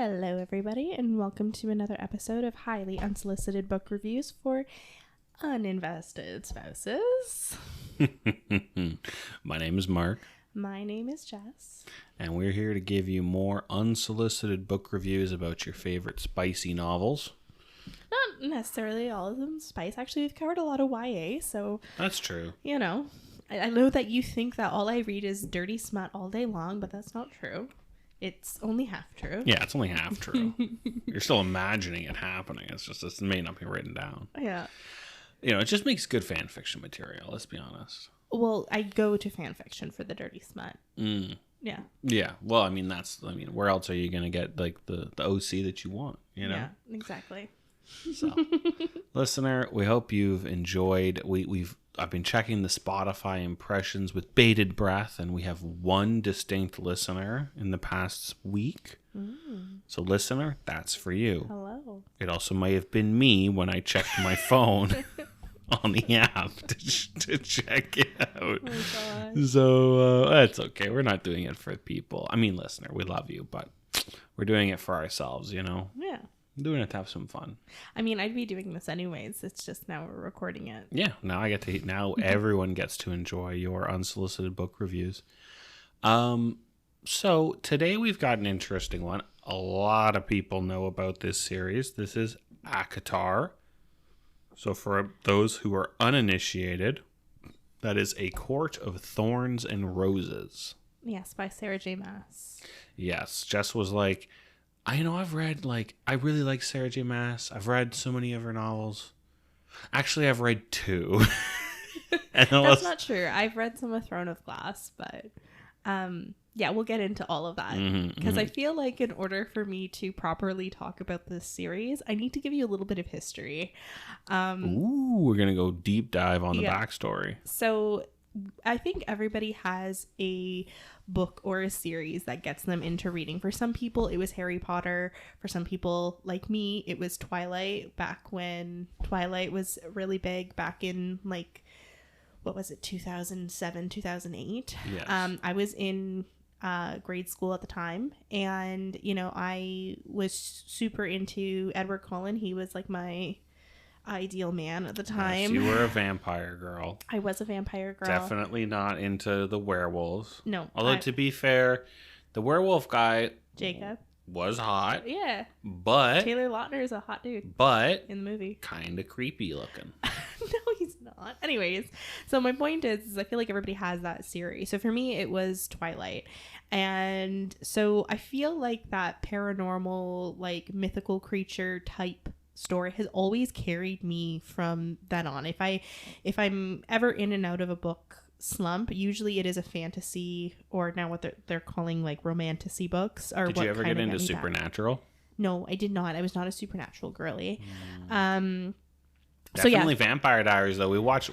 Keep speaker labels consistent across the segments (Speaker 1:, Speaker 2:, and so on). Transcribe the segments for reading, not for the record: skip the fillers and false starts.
Speaker 1: Hello, everybody, and welcome to another episode of Highly Unsolicited Book Reviews for Uninvested Spouses.
Speaker 2: My name is Mark.
Speaker 1: My name is Jess.
Speaker 2: And we're here to give you more unsolicited book reviews about your favorite spicy novels.
Speaker 1: Not necessarily all of them spice. Actually, we've covered a lot of YA, so...
Speaker 2: That's true.
Speaker 1: You know, I know that you think that all I read is dirty smut all day long, but that's not true. It's only half true.
Speaker 2: Yeah, it's only half true. You're still imagining it happening. It's just, it may not be written down.
Speaker 1: Yeah.
Speaker 2: You know, it just makes good fan fiction material, let's be honest.
Speaker 1: Well, I go to fan fiction for the dirty smut. Yeah.
Speaker 2: Yeah. Well, where else are you going to get, like, the OC that you want, you know?
Speaker 1: Yeah, exactly.
Speaker 2: So, listener, we hope you've enjoyed. I've been checking the Spotify impressions with bated breath, and we have one distinct listener in the past week. So, listener, that's for you.
Speaker 1: Hello.
Speaker 2: It also may have been me when I checked my phone on the app to check it out.
Speaker 1: Oh, gosh.
Speaker 2: So, that's okay. We're not doing it for people. I mean, listener, we love you, but we're doing it for ourselves, you know?
Speaker 1: Yeah.
Speaker 2: I'm doing it to have some fun.
Speaker 1: I mean, I'd be doing this anyways. It's just now we're recording it.
Speaker 2: Yeah, now everyone gets to enjoy your unsolicited book reviews. So today we've got an interesting one. A lot of people know about this series. This is ACOTAR. So for those who are uninitiated, that is A Court of Thorns and Roses.
Speaker 1: Yes, by Sarah J. Maas.
Speaker 2: Yes, Jess was like, I've read, I really like Sarah J. Maas. I've read so many of her novels. Actually, I've read 2.
Speaker 1: That's not true. I've read some of Throne of Glass, but yeah, we'll get into all of that. Because I feel like in order for me to properly talk about this series, I need to give you a little bit of history.
Speaker 2: Ooh, we're going to go deep dive on the backstory.
Speaker 1: So I think everybody has a book or a series that gets them into reading. For some people, it was Harry Potter. For some people, like me, it was Twilight, back when Twilight was really big, back in, 2007, 2008.
Speaker 2: Yes.
Speaker 1: I was in grade school at the time, and, I was super into Edward Cullen. He was, my ideal man at the time.
Speaker 2: Yes, you were a vampire girl.
Speaker 1: I was a vampire girl.
Speaker 2: Definitely not into the werewolves.
Speaker 1: No.
Speaker 2: Although, to be fair, the werewolf guy...
Speaker 1: Jacob.
Speaker 2: Was hot.
Speaker 1: Yeah.
Speaker 2: But...
Speaker 1: Taylor Lautner is a hot dude.
Speaker 2: But...
Speaker 1: In the movie.
Speaker 2: Kind of creepy looking.
Speaker 1: No, he's not. Anyways, so my point is I feel like everybody has that series. So for me, it was Twilight. And so I feel like that paranormal, mythical creature type story has always carried me from then on. If I'm ever in and out of a book slump, usually it is a fantasy, or now what they're calling romantasy books. Or
Speaker 2: did you ever get into Supernatural?
Speaker 1: Back. No, I did not. I was not a Supernatural girly.
Speaker 2: Definitely Vampire Diaries, though. We watched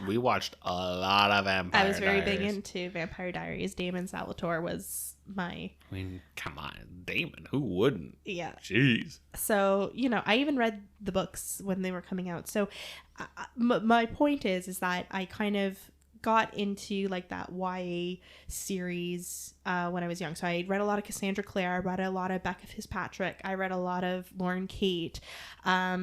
Speaker 2: a lot of Vampire Diaries.
Speaker 1: I was very big into Vampire Diaries. Damon Salvatore was my...
Speaker 2: I mean, come on, Damon. Who wouldn't?
Speaker 1: Yeah.
Speaker 2: Jeez.
Speaker 1: So, I even read the books when they were coming out. So, my point is that I kind of got into that YA series when I was young. So I read a lot of Cassandra Clare. I read a lot of Becca Fitzpatrick. I read a lot of Lauren Kate. I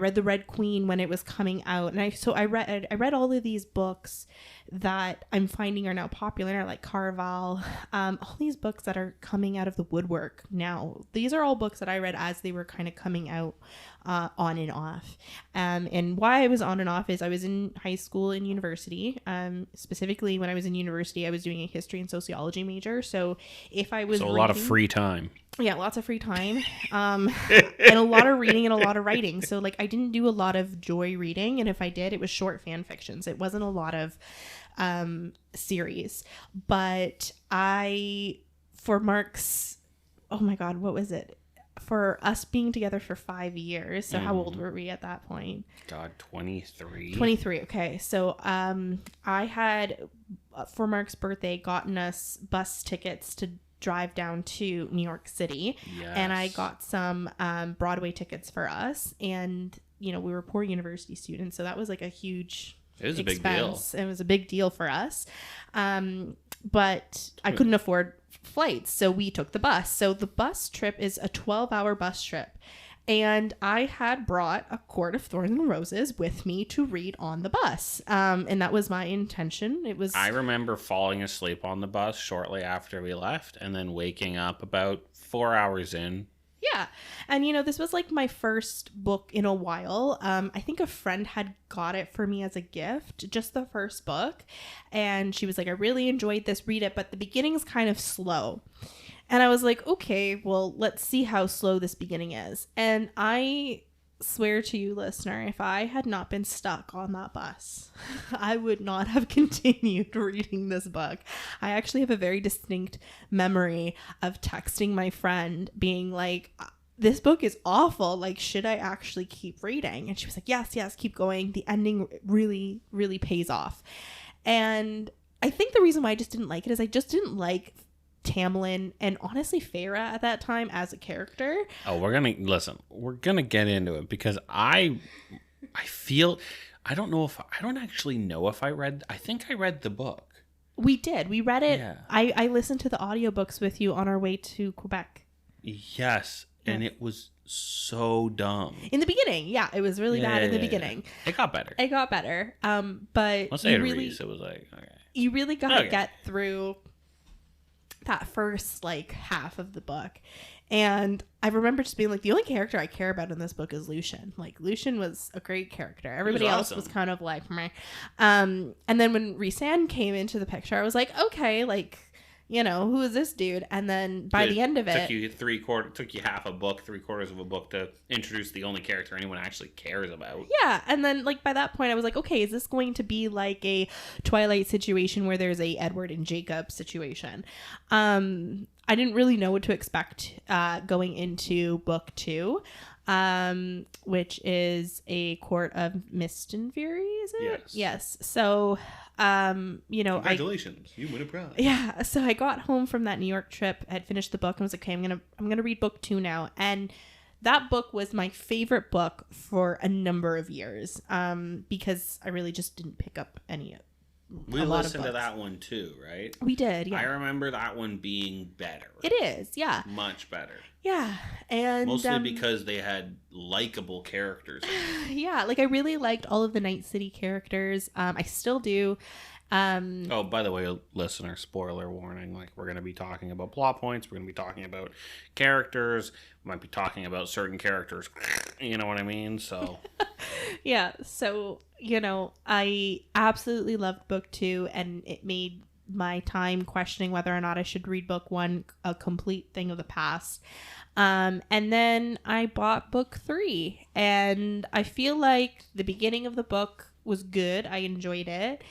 Speaker 1: read The Red Queen when it was coming out, and I read all of these books that I'm finding are now popular, like Carval. All these books that are coming out of the woodwork now. These are all books that I read as they were kind of coming out on and off. And why I was on and off is I was in high school and university. Specifically, when I was in university, I was doing a history and sociology major. So if I was
Speaker 2: a lot of free time.
Speaker 1: Yeah, lots of free time. And a lot of reading and a lot of writing. So I didn't do a lot of joy reading. And if I did, it was short fan fictions. It wasn't a lot of series. But for Mark's, oh my God, what was it? For us being together for 5 years. So how old were we at that point?
Speaker 2: God, 23.
Speaker 1: 23. Okay. So I had, for Mark's birthday, gotten us bus tickets to drive down to New York City.
Speaker 2: Yes.
Speaker 1: And I got some Broadway tickets for us. And, we were poor university students. So that was a huge
Speaker 2: It was
Speaker 1: expense.
Speaker 2: a big deal.
Speaker 1: It was a big deal for us. But I couldn't afford flights, so we took the bus. So the bus trip is a 12-hour bus trip. And I had brought A Court of Thorns and Roses with me to read on the bus. And that was my intention.
Speaker 2: I remember falling asleep on the bus shortly after we left and then waking up about 4 hours in.
Speaker 1: Yeah. And, this was like my first book in a while. I think a friend had got it for me as a gift, just the first book. And she was like, I really enjoyed this, read it, but the beginning's kind of slow. And I was like, okay, well, let's see how slow this beginning is. And I swear to you, listener, if I had not been stuck on that bus, I would not have continued reading this book. I actually have a very distinct memory of texting my friend being like, this book is awful. Like, should I actually keep reading? And she was like, yes, keep going. The ending really, really pays off. And I think the reason why I just didn't like it is I just didn't like Tamlin and honestly Feyre at that time as a character.
Speaker 2: Oh, we're gonna get into it because I don't actually know if I think I read the book.
Speaker 1: We did. We read it.
Speaker 2: Yeah.
Speaker 1: I listened to the audiobooks with you on our way to Quebec.
Speaker 2: Yes. And it was so dumb.
Speaker 1: In the beginning, yeah. It was really bad in the beginning.
Speaker 2: It got better.
Speaker 1: But
Speaker 2: once I had Reese, it was like, okay.
Speaker 1: You really gotta get through that first like half of the book. And I remember just being like, the only character I care about in this book is Lucien. Like, Lucien was a great character. Everybody else was kind of like meh. And then when Rhysand came into the picture, I was like, okay, like, who is this dude? And then by the end of it,
Speaker 2: took you half a book, 3/4 of a book to introduce the only character anyone actually cares about.
Speaker 1: Yeah, and then like by that point, I was like, okay, is this going to be like a Twilight situation where there's a Edward and Jacob situation? I didn't really know what to expect going into book 2. Which is A Court of Mist and Fury, is it? Yes. So,
Speaker 2: congratulations, you win a prize.
Speaker 1: Yeah. So I got home from that New York trip, had finished the book, and was like, okay, I'm gonna read book 2 now. And that book was my favorite book for a number of years, because I really just didn't pick up any of.
Speaker 2: We listened to that one too, right?
Speaker 1: We did, yeah.
Speaker 2: I remember that one being better.
Speaker 1: It is, yeah.
Speaker 2: Much better.
Speaker 1: Yeah, and
Speaker 2: mostly because they had likable characters.
Speaker 1: Yeah, like I really liked all of the Night City characters. I still do.
Speaker 2: Oh, by the way, listener, spoiler warning. Like, we're going to be talking about plot points. We're going to be talking about characters. We might be talking about certain characters. You know what I mean? So,
Speaker 1: yeah. So, I absolutely loved book 2, and it made my time questioning whether or not I should read book 1 a complete thing of the past. And then I bought book 3, and I feel like the beginning of the book was good. I enjoyed it.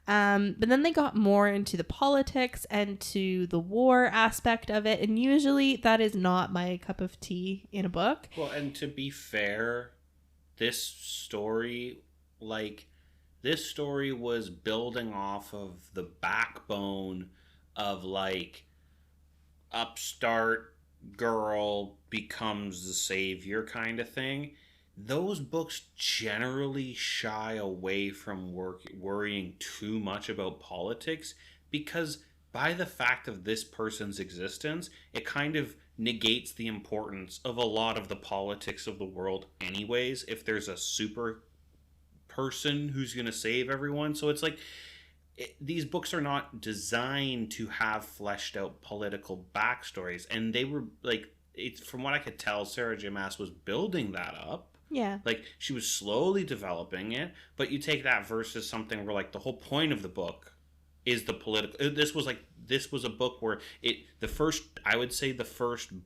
Speaker 1: But then they got more into the politics and to the war aspect of it. And usually that is not my cup of tea in a book.
Speaker 2: Well, and to be fair, this story was building off of the backbone of like upstart girl becomes the savior kind of thing. Those books generally shy away from worrying too much about politics because by the fact of this person's existence, it kind of negates the importance of a lot of the politics of the world anyways, if there's a super person who's going to save everyone. So it's like, these books are not designed to have fleshed out political backstories. And they were like, from what I could tell, Sarah J. Maas was building that up.
Speaker 1: Yeah.
Speaker 2: Like, she was slowly developing it, but you take that versus something where, like, the whole point of the book is the political... This was a book where the first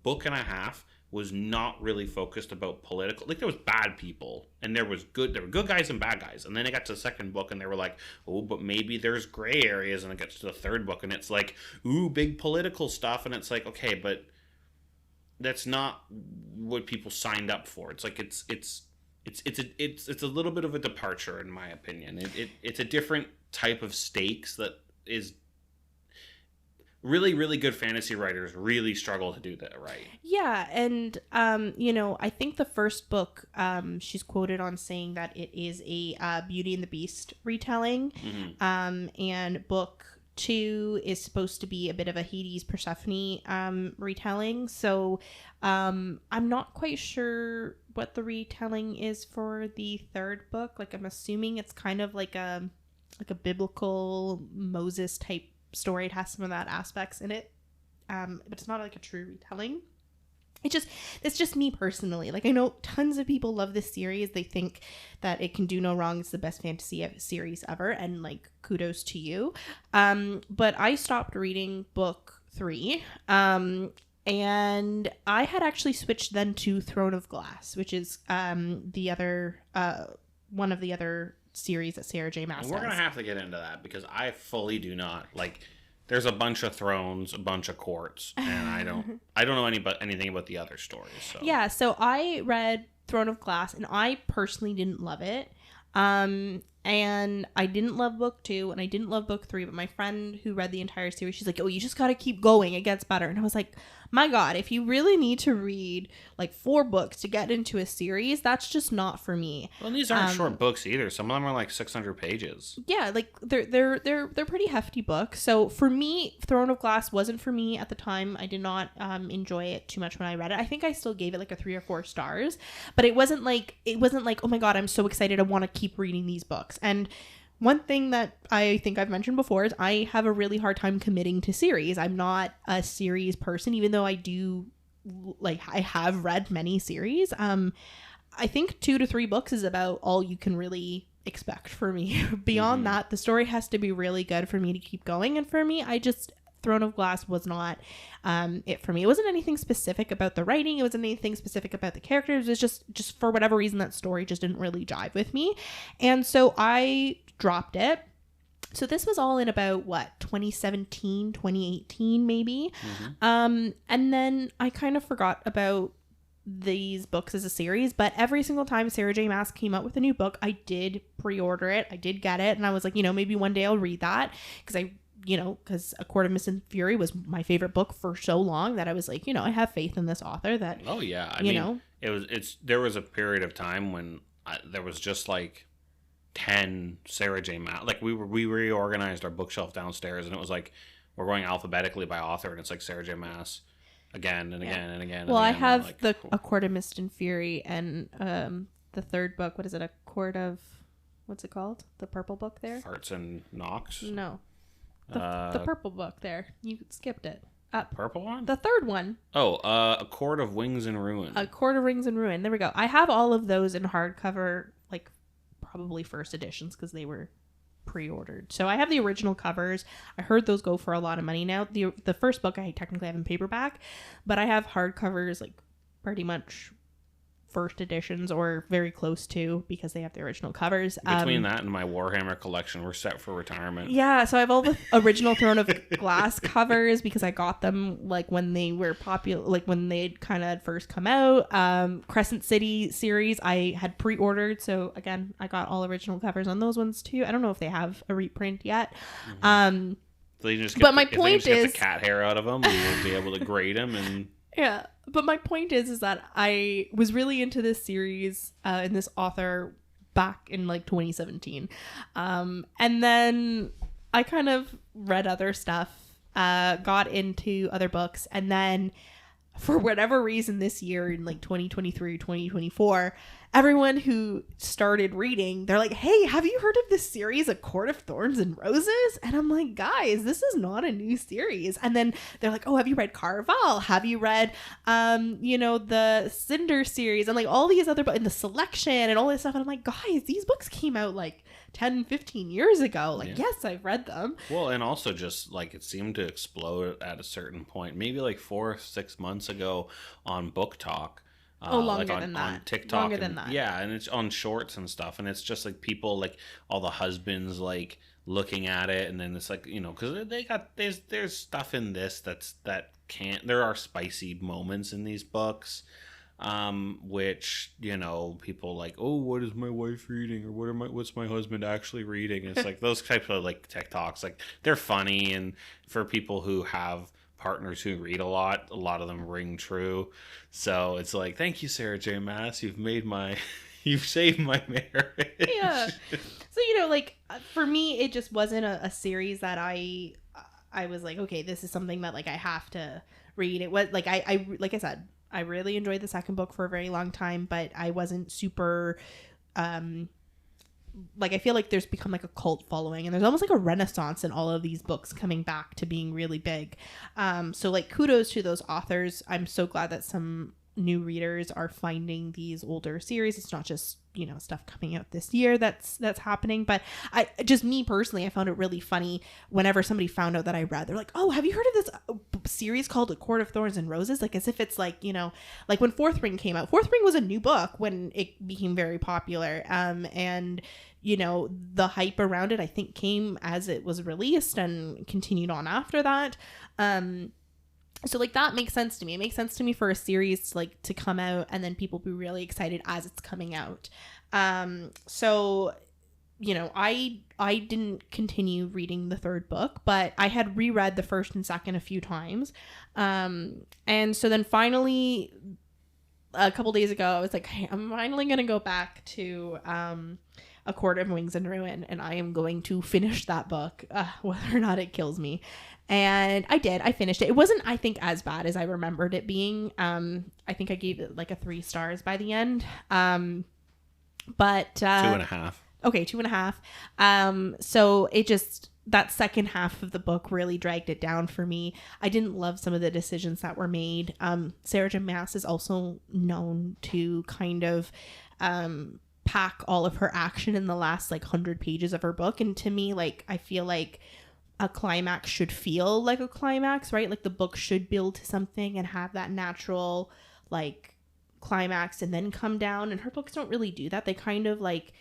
Speaker 2: book and a half was not really focused about political... Like, there was bad people, and there were good guys and bad guys, and then it got to the second book, and they were like, oh, but maybe there's gray areas, and it gets to the third book, and it's like, ooh, big political stuff, and it's like, okay, but... That's not what people signed up for. It's like it's a little bit of a departure, in my opinion. It's a different type of stakes that is really, really good fantasy writers really struggle to do that right.
Speaker 1: Yeah, and I think the first book, she's quoted on saying that it is a Beauty and the Beast retelling, and book 2 is supposed to be a bit of a Hades Persephone retelling. So I'm not quite sure what the retelling is for the 3rd book. Like, I'm assuming it's kind of like a biblical Moses type story. It has some of that aspects in it, but it's not like a true retelling. It's just me personally. Like, I know tons of people love this series. They think that it can do no wrong. It's the best fantasy series ever, and like, kudos to you. But I stopped reading book 3, and I had actually switched then to Throne of Glass, which is the other one of the other series that Sarah J. Maas does.
Speaker 2: We're gonna have to get into that because I fully do not like. There's a bunch of thrones, a bunch of courts, and I don't know anything about the other stories. So.
Speaker 1: Yeah, so I read Throne of Glass, and I personally didn't love it. And I didn't love book 2, and I didn't love book 3, but my friend who read the entire series, she's like, oh, you just gotta keep going, it gets better. And I was like, my God, if you really need to read like 4 books to get into a series, that's just not for me.
Speaker 2: Well, these aren't short books either. Some of them are like 600 pages.
Speaker 1: Yeah, like they're pretty hefty books. So for me, Throne of Glass wasn't for me at the time. I did not enjoy it too much when I read it. I think I still gave it like a 3 or 4 stars, but it wasn't like, oh my God, I'm so excited, I want to keep reading these books. And one thing that I think I've mentioned before is I have a really hard time committing to series. I'm not a series person, even though I have read many series. I think 2 to 3 books is about all you can really expect for me. Beyond that, the story has to be really good for me to keep going. And for me, Throne of Glass was not it for me. It wasn't anything specific about the writing. It wasn't anything specific about the characters. It was just for whatever reason, that story just didn't really jive with me. And so I dropped it. So this was all in about 2017, 2018 maybe. And then I kind of forgot about these books as a series, but every single time Sarah J. Maas came out with a new book, I did pre-order it. I did get it, and I was like, maybe one day I'll read that, because A Court of Mist and Fury was my favorite book for so long that I was like, I have faith in this author that.
Speaker 2: Oh yeah, I mean, there was a period of time when there was just like 10 Sarah J. Maas. Like, we reorganized our bookshelf downstairs, and it was like we're going alphabetically by author, and it's like Sarah J. Maas again and again and again.
Speaker 1: Well,
Speaker 2: and again.
Speaker 1: I have
Speaker 2: like,
Speaker 1: A Court of Mist and Fury, and the 3rd book. What is it? A Court of, what's it called? The purple book there.
Speaker 2: Farts and Knocks.
Speaker 1: No, the purple book there. You skipped it. Up.
Speaker 2: Purple one.
Speaker 1: The 3rd one.
Speaker 2: Oh, A Court of Wings and Ruin.
Speaker 1: A Court of Rings and Ruin. There we go. I have all of those in hardcover, like probably first editions because they were pre-ordered. So I have the original covers. I heard those go for a lot of money now. The first book I technically have in paperback, but I have hardcovers like pretty much first editions or very close to, because they have the original covers.
Speaker 2: Between that and my Warhammer collection, we're set for retirement.
Speaker 1: Yeah, so I have all the original Throne of Glass covers because I got them like when they were popular, like when they'd kind of first come out. Crescent City series I had pre-ordered, so again I got all original covers on those ones too. I don't know if they have a reprint yet.
Speaker 2: So you just
Speaker 1: but my point is,
Speaker 2: get the cat hair out of them, and you'll be able to grade them and.
Speaker 1: Yeah, but my point is that I was really into this series and this author back in like 2017. And then I kind of read other stuff, got into other books, and then for whatever reason this year in like 2023, 2024, everyone who started reading, they're like, hey, have you heard of this series, A Court of Thorns and Roses? And I'm like, guys, this is not a new series. And then they're like, oh, have you read Caraval? Have you read, the Cinder series? And like all these other books, and The Selection and all this stuff. And I'm like, guys, these books came out like 10, 15 years ago. Like, yes, I've read them.
Speaker 2: Well, and also just like it seemed to explode at a certain point, maybe like 4 or 6 months ago on BookTok.
Speaker 1: Longer
Speaker 2: like
Speaker 1: than that.
Speaker 2: On TikTok.
Speaker 1: Longer than that.
Speaker 2: Yeah, and it's on shorts and stuff, and it's just like people, like all the husbands, like looking at it, and then it's like, because they got there's stuff in this there are spicy moments in these books, which people like, oh, what is my wife reading, or what's my husband actually reading? It's like those types of like TikToks, like they're funny, and for people who have partners who read a lot of them ring true. So it's like, thank you, Sarah J. Maas, you've saved my marriage.
Speaker 1: Yeah. So like for me, it just wasn't a series that I I was like, okay, this is something that like I have to read. It was like I like I said, I really enjoyed the second book for a very long time, but I wasn't super like I feel like there's become like a cult following, and there's almost like a renaissance in all of these books coming back to being really big. So like kudos to those authors. I'm so glad that some new readers are finding these older series. It's not just, you know, stuff coming out this year that's happening, but I just, me personally, I found it really funny whenever somebody found out that I read, they're like, oh, have you heard of this series called A Court of Thorns and Roses? Like as if it's like, you know, like when Fourth Ring came out. Fourth Ring was a new book when it became very popular, and you know, the hype around it I think came as it was released and continued on after that. So like that makes sense to me. It makes sense to me for a series like to come out and then people be really excited as it's coming out. So, you know, I didn't continue reading the third book, but I had reread the first and second a few times. And so then finally a couple days ago I was like, hey, I'm finally going to go back to A Court of Wings and Ruin, and I am going to finish that book, whether or not it kills me. And I did. I finished it. It wasn't, I think, as bad as I remembered it being. I think I gave it like a 3 stars by the end. But
Speaker 2: 2.5. Okay,
Speaker 1: 2.5. So it just, that second half of the book really dragged it down for me. I didn't love some of the decisions that were made. Sarah J. Maas is also known to kind of pack all of her action in the last like 100 pages of her book, and to me, like, I feel like a climax should feel like a climax, right? Like the book should build to something and have that natural like climax and then come down, and her books don't really do that. They kind of like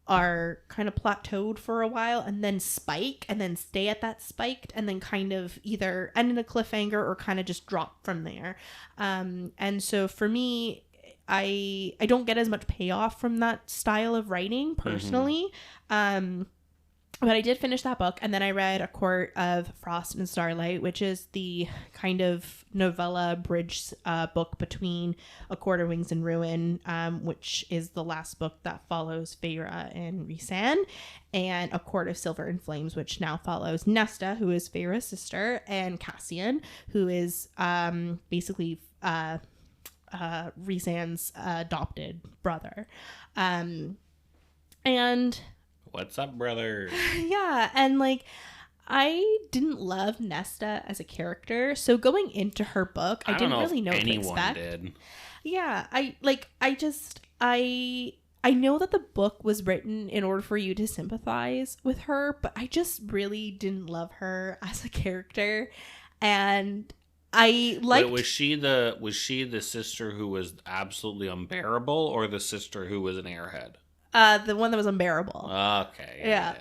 Speaker 1: are kind of plateaued for a while and then spike and then stay at that spiked and then kind of either end in a cliffhanger or kind of just drop from there. And so for me, I don't get as much payoff from that style of writing personally. But I did finish that book, and then I read A Court of Frost and Starlight, which is the kind of novella bridge book between A Court of Wings and Ruin, which is the last book that follows Feyre and Rhysand, and A Court of Silver and Flames, which now follows Nesta, who is Feyre's sister, and Cassian, who is basically Rhysand's adopted brother. And
Speaker 2: what's up, brother?
Speaker 1: Yeah, and like I didn't love Nesta as a character, so going into her book, I didn't really know what to expect. Did. Yeah, I know that the book was written in order for you to sympathize with her, but I just really didn't love her as a character, and I liked.
Speaker 2: Wait, was she the sister who was absolutely unbearable, or the sister who was an airhead?
Speaker 1: The one that was unbearable.
Speaker 2: Okay.
Speaker 1: Yeah.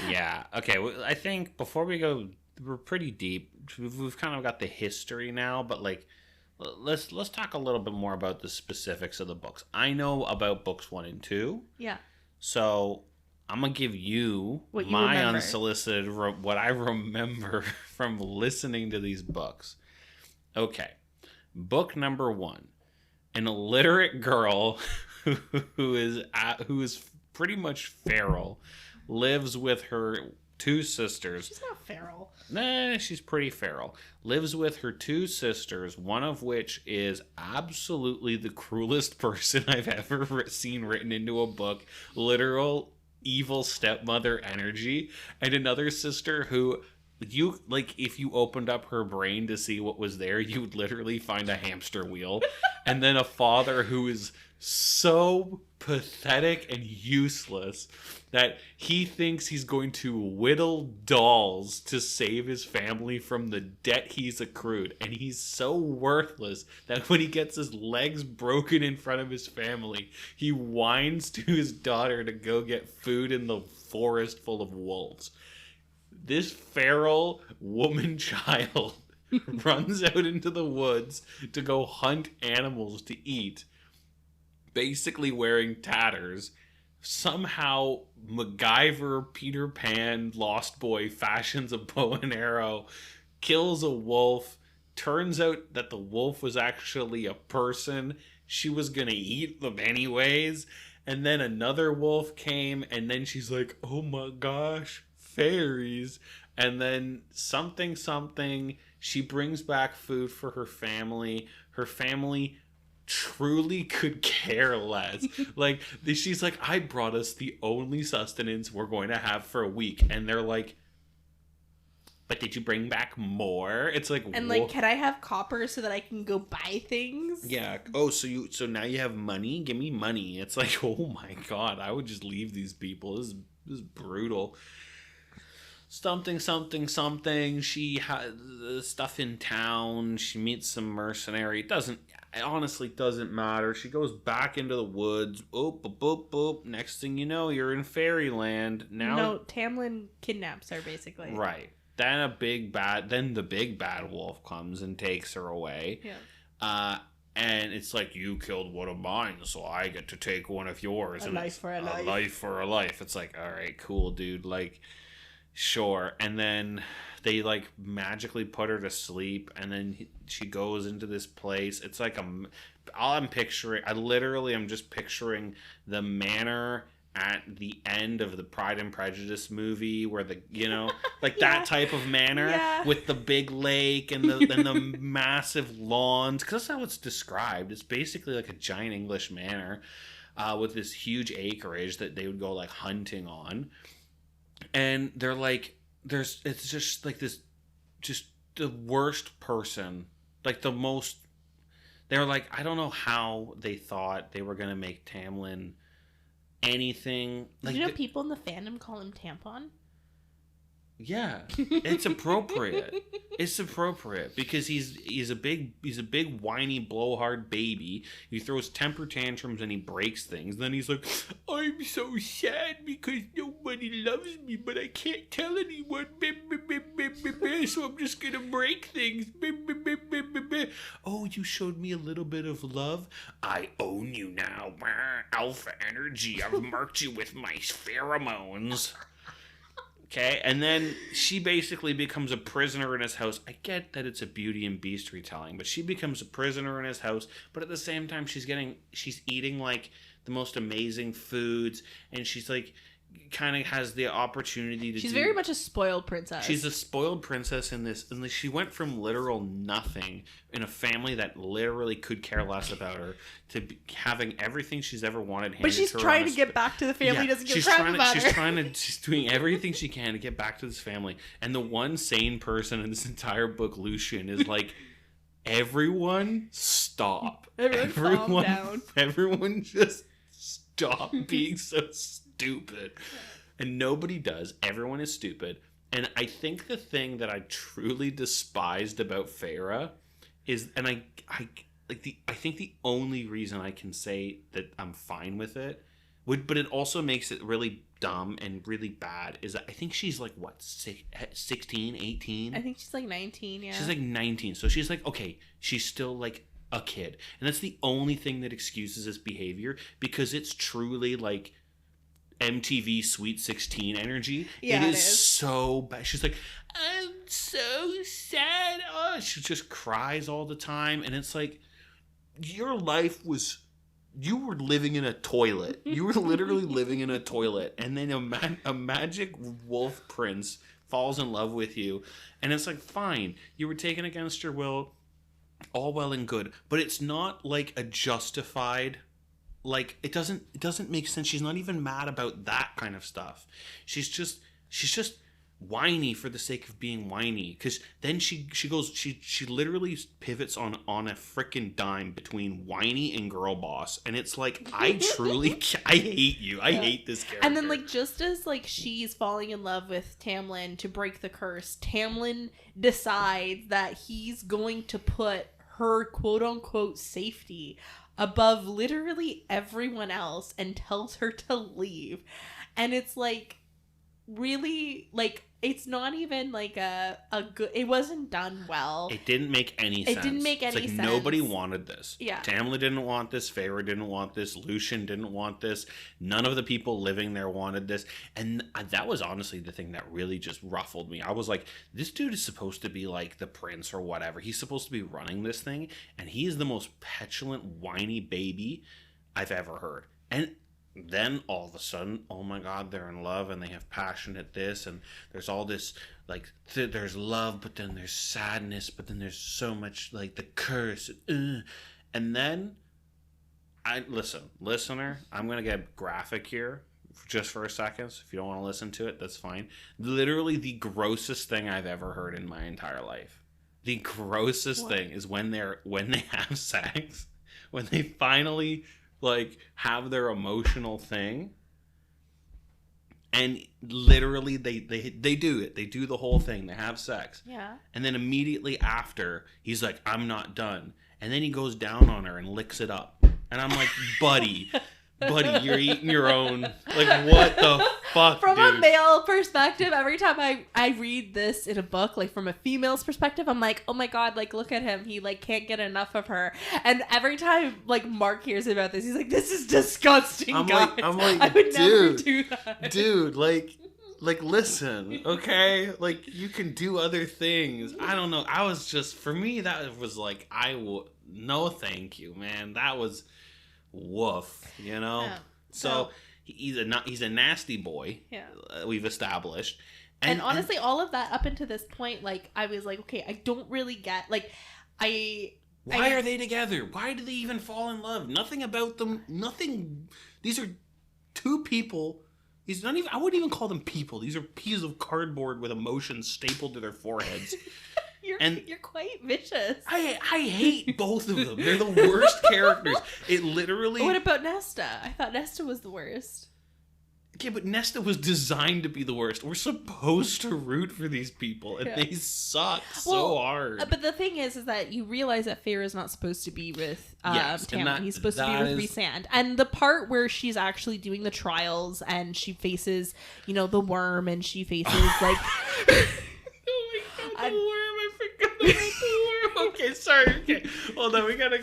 Speaker 2: Yeah. Okay. I think before we go, we're pretty deep. We've kind of got the history now, but like, let's talk a little bit more about the specifics of the books. I know about books 1 and 2.
Speaker 1: Yeah.
Speaker 2: So I'm gonna give you my unsolicited what I remember from listening to these books. Okay. Book number 1. An illiterate girl who is pretty feral feral, lives with her 2 sisters.
Speaker 1: She's not feral.
Speaker 2: Nah, she's pretty feral. Lives with her 2 sisters, one of which is absolutely the cruelest person I've ever seen written into a book. Literal evil stepmother energy. And another sister who, you like, if you opened up her brain to see what was there, you would literally find a hamster wheel. And then a father who is so pathetic and useless that he thinks he's going to whittle dolls to save his family from the debt he's accrued. And he's so worthless that when he gets his legs broken in front of his family, he whines to his daughter to go get food in the forest full of wolves. This feral woman child runs out into the woods to go hunt animals to eat, basically wearing tatters. Somehow MacGyver, Peter Pan, Lost Boy fashions a bow and arrow, kills a wolf. Turns out that the wolf was actually a person. She was gonna eat them anyways. And then another wolf came, and then she's like, oh my gosh, fairies. And then something, she brings back food for her family. Her family truly could care less. Like, she's like, I brought us the only sustenance we're going to have for a week. And they're like, but did you bring back more? It's like,
Speaker 1: and like, can I have copper so that I can go buy things?
Speaker 2: Yeah. Oh, so now you have money? Give me money. It's like, oh my god, I would just leave these people. This is brutal. Something. She has stuff in town. She meets some mercenary. It honestly doesn't matter. She goes back into the woods. Boop, boop, boop, boop. Next thing you know, you're in fairyland. Now,
Speaker 1: no, Tamlin kidnaps her, basically.
Speaker 2: Right. Then the big bad wolf comes and takes her away.
Speaker 1: Yeah.
Speaker 2: And it's like, you killed one of mine, so I get to take one of yours.
Speaker 1: A life for a life.
Speaker 2: A life for a life. It's like, all right, cool, dude. Like, sure. And then they like magically put her to sleep, and then she goes into this place. It's like I'm just picturing the manor at the end of the Pride and Prejudice movie, where like that type of manor with the big lake and the massive lawns, because that's how it's described. It's basically like a giant English manor with this huge acreage that they would go like hunting on. And they're like, it's just like this, just the worst person, like the most. They're like, I don't know how they thought they were gonna make Tamlin anything. Like,
Speaker 1: you know, people in the fandom call him Tampon.
Speaker 2: Yeah, it's appropriate. It's appropriate because he's a big whiny blowhard baby. He throws temper tantrums and he breaks things. Then he's like, I'm so sad because nobody loves me, but I can't tell anyone. So I'm just gonna break things. Oh, you showed me a little bit of love. I own you now. Alpha energy. I've marked you with my pheromones. Okay, and then she basically becomes a prisoner in his house. I get that it's a Beauty and Beast retelling, but she becomes a prisoner in his house. But at the same time, she's eating like the most amazing foods, and she's like, kind of has the opportunity to.
Speaker 1: She's very much a spoiled princess.
Speaker 2: She's a spoiled princess in this, and she went from literal nothing in a family that literally could care less about her to having everything she's ever wanted.
Speaker 1: But she's trying to get back to the family. Doesn't give a crap about her.
Speaker 2: She's doing everything she can to get back to this family. And the one sane person in this entire book, Lucian, is like, everyone stop.
Speaker 1: Everyone calm down.
Speaker 2: Everyone just stop being so stupid. And nobody does. Everyone is stupid. And I think the thing that I truly despised about Feyre is, and I think the only reason I can say that I'm fine with it but it also makes it really dumb and really bad, is that I think she's like, what, 16, 18?
Speaker 1: I think she's like 19, yeah.
Speaker 2: She's like 19. So she's like, okay, she's still like a kid. And that's the only thing that excuses this behavior, because it's truly like MTV Sweet 16 energy.
Speaker 1: Yeah,
Speaker 2: it is so bad. She's like, I'm so sad. Oh, she just cries all the time. And it's like, your life was, you were living in a toilet. You were literally living in a toilet. And then a magic wolf prince falls in love with you. And it's like, fine, you were taken against your will, all well and good. But it's not like a justified, like, it doesn't make sense. She's not even mad about that kind of stuff. She's just whiny for the sake of being whiny, because then she literally pivots on a freaking dime between whiny and girl boss, and it's like, I hate you. I hate this character.
Speaker 1: And then, like, just as like she's falling in love with Tamlin to break the curse, Tamlin decides that he's going to put her quote unquote safety above literally everyone else and tells her to leave. And it's like, really, like, it's not even like a good, it wasn't done well.
Speaker 2: It didn't make any sense.
Speaker 1: It didn't make any sense.
Speaker 2: Nobody wanted this.
Speaker 1: Yeah.
Speaker 2: Tamlin didn't want this. Feyre didn't want this. Lucian didn't want this. None of the people living there wanted this. And that was honestly the thing that really just ruffled me. I was like, this dude is supposed to be like the prince or whatever. He's supposed to be running this thing. And he is the most petulant, whiny baby I've ever heard. And then all of a sudden, oh my God, they're in love and they have passion at this, and there's all this like there's love, but then there's sadness, but then there's so much like the curse, and then listener, I'm gonna get graphic here just for a second. So if you don't want to listen to it, that's fine. Literally the grossest thing I've ever heard in my entire life. The grossest thing is when they have sex, when they finally like have their emotional thing, and literally they do it. They do the whole thing. They have sex.
Speaker 1: Yeah. And
Speaker 2: then immediately after, he's like, I'm not done. And then he goes down on her and licks it up. And I'm like, buddy, you're eating your own. Like, what the fuck,
Speaker 1: From
Speaker 2: dude?
Speaker 1: a male perspective, every time I read this in a book, like from a female's perspective, I'm like, oh my God, like, look at him. He like can't get enough of her. And every time like Mark hears about this, he's like, this is disgusting, guys.
Speaker 2: I'm like,
Speaker 1: I would never
Speaker 2: dude,
Speaker 1: do that.
Speaker 2: Dude, like listen, okay? Like, you can do other things. I don't know. I was just, for me, that was like, no thank you, man. That was woof, you know?
Speaker 1: Yeah.
Speaker 2: So he's a nasty boy.
Speaker 1: Yeah.
Speaker 2: We've established.
Speaker 1: And honestly, all of that up until this point, like, I was like, okay, I don't really get, like,
Speaker 2: why are they together? Why do they even fall in love? Nothing about them. Nothing. These are two people. He's not even. I wouldn't even call them people. These are pieces of cardboard with emotions stapled to their foreheads.
Speaker 1: You're quite vicious.
Speaker 2: I hate both of them. They're the worst characters. It literally.
Speaker 1: What about Nesta? I thought Nesta was the worst.
Speaker 2: Yeah, but Nesta was designed to be the worst. We're supposed to root for these people, and they suck so hard.
Speaker 1: But the thing is that you realize that Feyre is not supposed to be with Tamlin. He's supposed to be with Rhysand. And the part where she's actually doing the trials and she faces, the worm, and she faces like.
Speaker 2: Oh my God, the worm! I forgot about the worm. Okay, sorry. Okay, hold on. We gotta.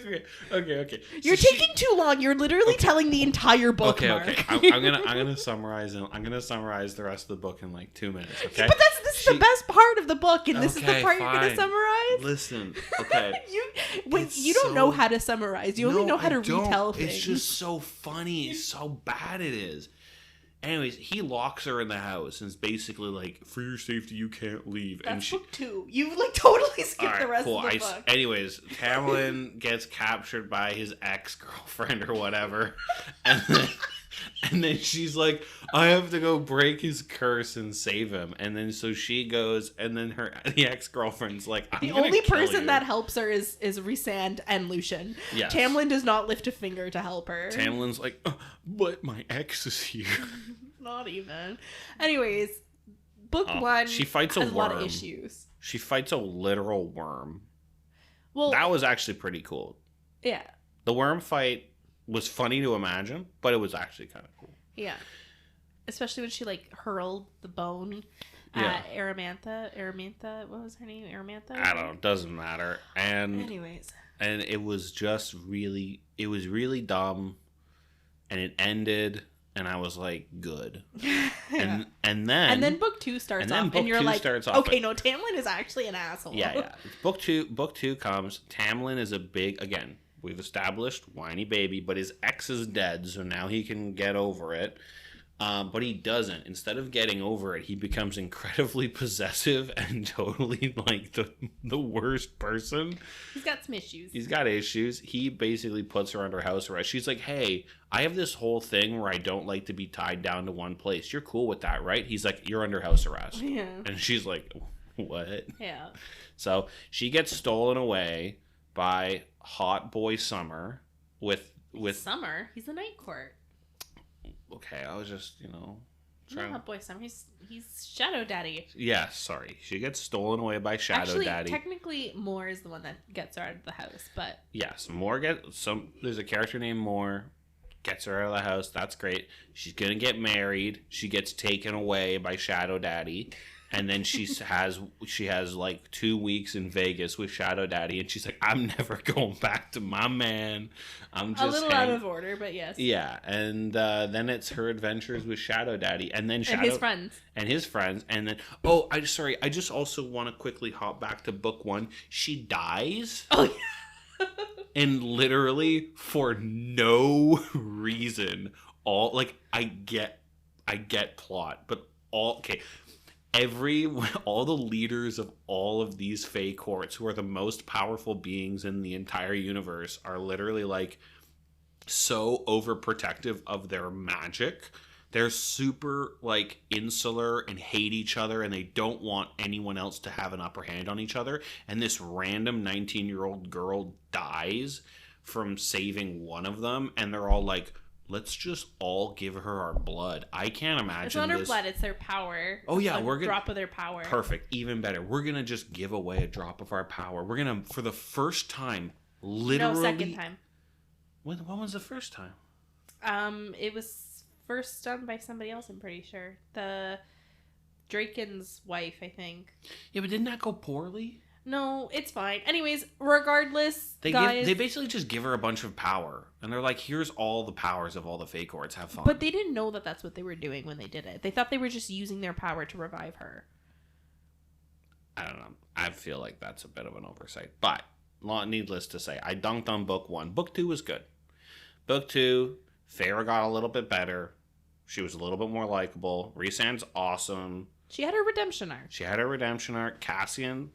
Speaker 2: Okay.
Speaker 1: You're taking too long. You're literally telling the entire book.
Speaker 2: Okay.
Speaker 1: Mark.
Speaker 2: I'm gonna summarize. I'm gonna summarize the rest of the book in like 2 minutes. Okay.
Speaker 1: But this is the best part of the book, and this is the part you're gonna summarize.
Speaker 2: Listen. Okay.
Speaker 1: you don't know how to summarize. You only know how to retell things.
Speaker 2: It's just so funny. So bad it is. Anyways, he locks her in the house and is basically like, for your safety, you can't leave.
Speaker 1: That's book 2. You like totally skipped the rest of the book.
Speaker 2: Anyways, Tamlin gets captured by his ex-girlfriend or whatever. And then she's like, I have to go break his curse and save him. And then so she goes, and then the ex-girlfriend's like, I'm
Speaker 1: the
Speaker 2: gonna
Speaker 1: only
Speaker 2: kill
Speaker 1: person
Speaker 2: you.
Speaker 1: that helps her is Rhysand and Lucien.
Speaker 2: Yes.
Speaker 1: Tamlin does not lift a finger to help her.
Speaker 2: Tamlin's like, but my ex is here.
Speaker 1: Not even. Anyways, book 1
Speaker 2: she fights a
Speaker 1: has
Speaker 2: worm.
Speaker 1: a lot of issues.
Speaker 2: She fights a literal worm.
Speaker 1: Well,
Speaker 2: that was actually pretty cool.
Speaker 1: Yeah.
Speaker 2: The worm fight was funny to imagine, but it was actually kind of cool.
Speaker 1: Yeah. Especially when she like hurled the bone at Aramantha. What was her name? Aramantha?
Speaker 2: I don't know. It doesn't matter. And
Speaker 1: anyways.
Speaker 2: And it was just really, it was really dumb. And it ended, and I was like, good. And then
Speaker 1: book 2 starts off, and you're like, okay, no, Tamlin is actually an asshole.
Speaker 2: Yeah. Book two comes. Tamlin is a big, again, we've established whiny baby, but his ex is dead, so now he can get over it. But he doesn't. Instead of getting over it, he becomes incredibly possessive and totally like the worst person.
Speaker 1: He's got some issues.
Speaker 2: He's got issues. He basically puts her under house arrest. She's like, hey, I have this whole thing where I don't like to be tied down to one place. You're cool with that, right? He's like, you're under house arrest.
Speaker 1: Yeah.
Speaker 2: And she's like, what?
Speaker 1: Yeah.
Speaker 2: So she gets stolen away by hot boy Summer with
Speaker 1: Summer? He's the Night Court.
Speaker 2: Okay, I was just,
Speaker 1: trying. Hot boy Summer. He's Shadow Daddy.
Speaker 2: Yeah, sorry. She gets stolen away by Shadow Daddy.
Speaker 1: Technically, Moore is the one that gets her out of the house, but
Speaker 2: yes, there's a character named Moore, gets her out of the house. That's great. She's gonna get married. She gets taken away by Shadow Daddy. And then she has like 2 weeks in Vegas with Shadow Daddy, and she's like, I'm never going back to my man. I'm just
Speaker 1: a little out of order, but yes.
Speaker 2: Yeah, and then it's her adventures with Shadow Daddy, and then
Speaker 1: and his friends,
Speaker 2: and then I just also want to quickly hop back to book 1. She dies.
Speaker 1: Oh yeah.
Speaker 2: And literally for no reason, all like I get plot, but all the leaders of all of these Fae courts, who are the most powerful beings in the entire universe, are literally like so overprotective of their magic. They're super like insular and hate each other, and they don't want anyone else to have an upper hand on each other. And this random 19-year-old girl dies from saving one of them, and they're all like, let's just all give her our blood. I can't imagine
Speaker 1: it's not her blood, it's their power.
Speaker 2: Oh yeah,
Speaker 1: we're gonna drop of their power.
Speaker 2: Perfect, even better. We're gonna just give away a drop of our power. We're gonna, for the first time, literally.
Speaker 1: No, second time.
Speaker 2: When was the first time?
Speaker 1: It was first done by somebody else. I'm pretty sure the Draken's wife, I think.
Speaker 2: Yeah, but didn't that go poorly?
Speaker 1: No, it's fine. Anyways, regardless,
Speaker 2: they basically just give her a bunch of power, and they're like, "Here's all the powers of all the Fae courts. Have fun."
Speaker 1: But they didn't know that that's what they were doing when they did it. They thought they were just using their power to revive her.
Speaker 2: I don't know. I feel like that's a bit of an oversight. But needless to say, I dunked on book 1. Book 2 was good. Book 2, Feyre got a little bit better. She was a little bit more likable. Rhysand's awesome.
Speaker 1: She had her redemption arc.
Speaker 2: Cassian.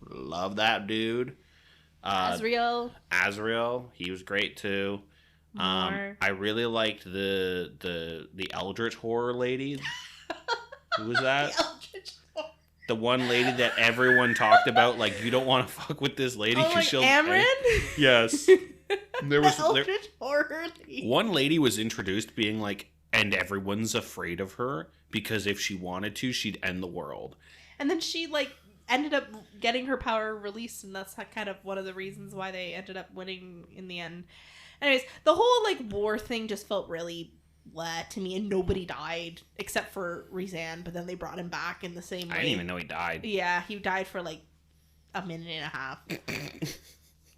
Speaker 2: Love that dude.
Speaker 1: Azriel,
Speaker 2: he was great too. I really liked the Eldritch horror lady. Who was that? The one lady that everyone talked about, like, you don't want to fuck with this lady because she'll.
Speaker 1: Amryn?
Speaker 2: Yes. There was
Speaker 1: Eldritch horror lady.
Speaker 2: One lady was introduced being like, and everyone's afraid of her because if she wanted to, she'd end the world.
Speaker 1: And then she like ended up getting her power released, and that's kind of one of the reasons why they ended up winning in the end. Anyways, the whole like war thing just felt really blah to me, and nobody died except for Rhysand, but then they brought him back in the same way.
Speaker 2: I didn't even know he died.
Speaker 1: Yeah, he died for like a minute and a half.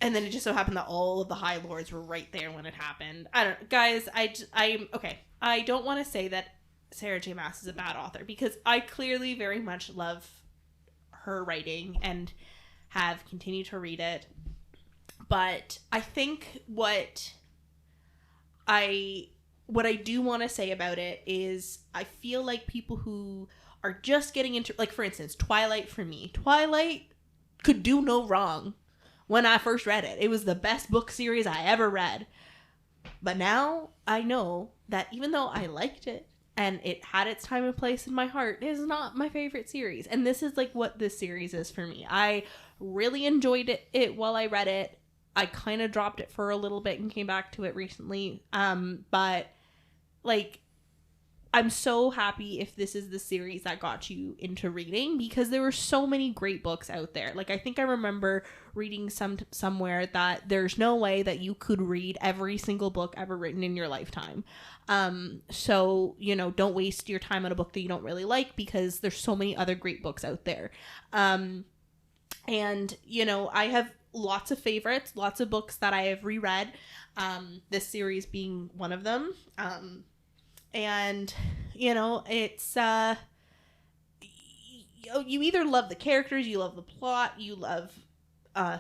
Speaker 1: And then it just so happened that all of the High Lords were right there when it happened. I don't, guys, I'm okay. I don't want to say that Sarah J. Maas is a bad author, because I clearly very much love her writing and have continued to read it. But I think what I do want to say about it is I feel like people who are just getting into, like, for instance, Twilight for me. Twilight could do no wrong when I first read it. It was the best book series I ever read. But now I know that even though I liked it and it had its time and place in my heart, it is not my favorite series. And this is like what this series is for me. I really enjoyed it while I read it. I kind of dropped it for a little bit and came back to it recently. But like, I'm so happy if this is the series that got you into reading, because there were so many great books out there. Like, I think I remember reading somewhere that there's no way that you could read every single book ever written in your lifetime. So, you know, don't waste your time on a book that you don't really like, because there's so many other great books out there. And, you know, I have lots of favorites, lots of books that I have reread, this series being one of them. And, you know, it's, you either love the characters, you love the plot, you love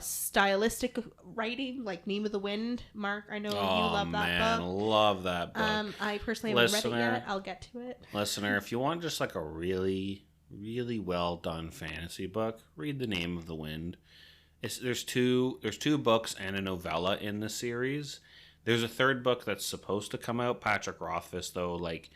Speaker 1: stylistic writing, like Name of the Wind. Mark, I know you love that book.
Speaker 2: Love that book.
Speaker 1: I personally haven't read it yet. I'll get to it.
Speaker 2: Listener, if you want just like a really, really well done fantasy book, read The Name of the Wind. There's two books and a novella in the series. There's a third book that's supposed to come out. Patrick Rothfuss, though, like,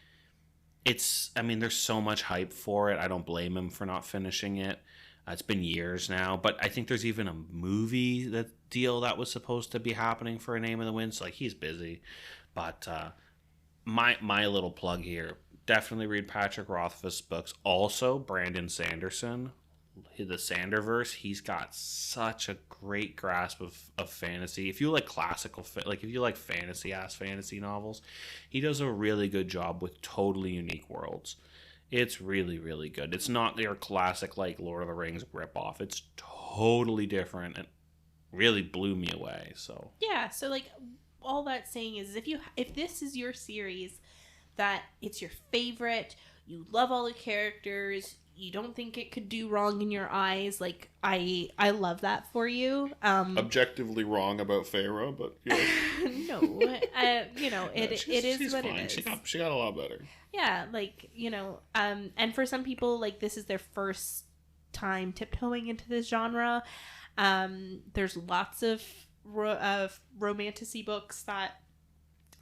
Speaker 2: there's so much hype for it. I don't blame him for not finishing it. It's been years now, but I think there's even a movie that was supposed to be happening for A Name of the Wind. So, like, he's busy. But my little plug here, definitely read Patrick Rothfuss books. Also, Brandon Sanderson, the Sanderverse, he's got such a great grasp of fantasy. If you like if you like fantasy novels, he does a really good job with totally unique worlds. It's really, really good. It's not your classic like Lord of the Rings ripoff. It's totally different and really blew me away. So
Speaker 1: yeah, so like all that's saying is if this is your series that it's your favorite, you love all the characters, you don't think it could do wrong in your eyes. Like, I love that for you.
Speaker 2: Objectively wrong about Feyre, but yeah.
Speaker 1: No, you know, it is what fine. It is.
Speaker 2: She got a lot better.
Speaker 1: Yeah, like, you know, and for some people, like, this is their first time tiptoeing into this genre. There's lots of romantasy books that